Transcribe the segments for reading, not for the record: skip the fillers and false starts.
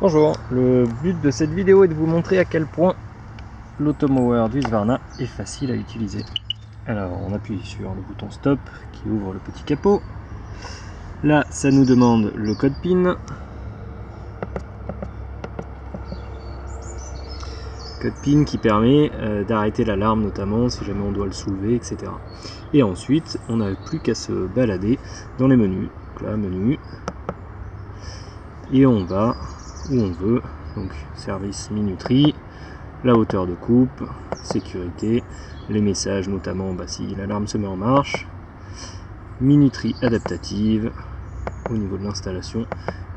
Bonjour, le but de cette vidéo est de vous montrer à quel point l'Automower du Husqvarna est facile à utiliser. Alors on appuie sur le bouton stop qui ouvre le petit capot. Là ça nous demande le code PIN. Code PIN qui permet d'arrêter l'alarme notamment si jamais on doit le soulever, etc. Et ensuite on n'a plus qu'à se balader dans les menus. Donc là menu. Et on va où on veut, donc service minuterie, la hauteur de coupe, sécurité, les messages notamment si l'alarme se met en marche, minuterie adaptative, au niveau de l'installation,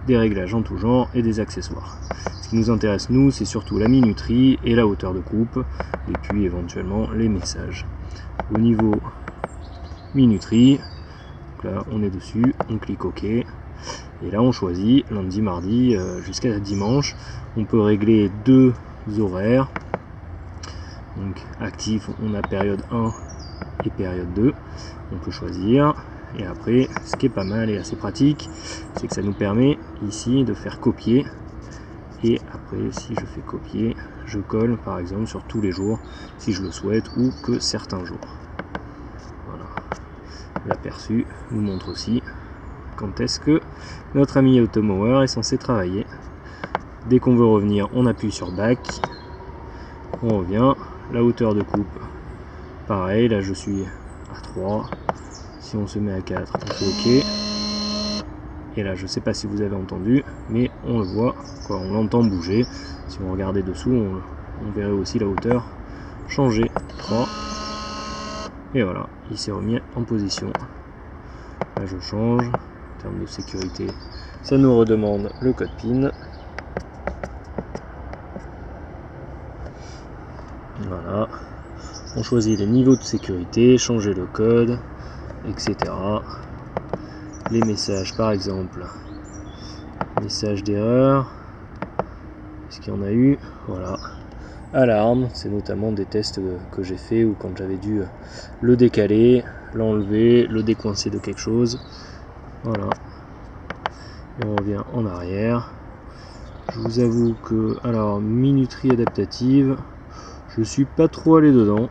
des réglages en tout genre et des accessoires. Ce qui nous intéresse nous, c'est surtout la minuterie et la hauteur de coupe, et puis éventuellement les messages. Au niveau minuterie, donc là on est dessus, on clique OK. Et là on choisit lundi, mardi jusqu'à dimanche. On peut régler deux horaires. Donc actif, on a période 1 et période 2. On peut choisir. Et après, ce qui est pas mal et assez pratique, c'est que ça nous permet ici de faire copier. Et après, si je fais copier, je colle par exemple sur tous les jours, si je le souhaite, ou que certains jours. Voilà. L'aperçu nous montre aussi quand est-ce que notre ami Automower est censé travailler. Dès qu'on veut revenir, on appuie sur Back, on revient, la hauteur de coupe, pareil, là je suis à 3, si on se met à 4, on fait OK, et là je sais pas si vous avez entendu, mais on le voit, on l'entend bouger, si on regardait dessous, on verrait aussi la hauteur changer, 3, et voilà, il s'est remis en position. Là je change. En termes de sécurité, ça nous redemande le code PIN. Voilà. On choisit les niveaux de sécurité, changer le code, etc. Les messages par exemple. Message d'erreur. Est-ce qu'il y en a eu? Voilà. Alarme, c'est notamment des tests que j'ai fait ou quand j'avais dû le décaler, l'enlever, le décoincer de quelque chose. Voilà, et on revient en arrière. Je vous avoue que, alors, minuterie adaptative, je suis pas trop allé dedans,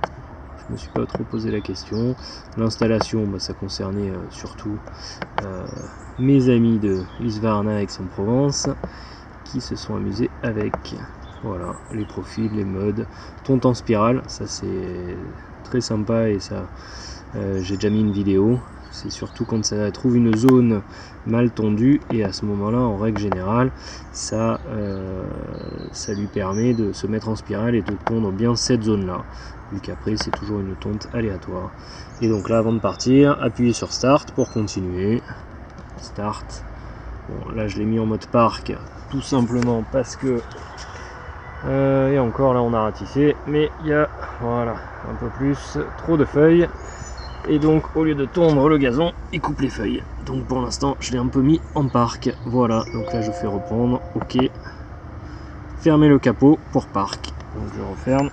je me suis pas trop posé la question. L'installation, ça concernait surtout mes amis de Husqvarna Aix-en-Provence qui se sont amusés avec. Voilà, les profils, les modes, tonte en spirale, ça c'est très sympa et ça, j'ai déjà mis une vidéo. C'est surtout quand ça trouve une zone mal tondue et à ce moment là en règle générale ça lui permet de se mettre en spirale et de tondre bien cette zone là, vu qu'après c'est toujours une tonte aléatoire. Et donc là avant de partir, appuyez sur start pour continuer. Start. Bon, là je l'ai mis en mode parc tout simplement parce que et encore là on a ratissé, mais il y a voilà un peu plus trop de feuilles. Et donc au lieu de tondre le gazon, il coupe les feuilles. Donc pour l'instant je l'ai un peu mis en parc. Voilà, donc là je fais reprendre, OK. Fermer le capot pour parc. Donc je referme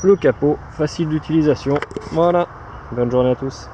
le capot, facile d'utilisation. Voilà, bonne journée à tous.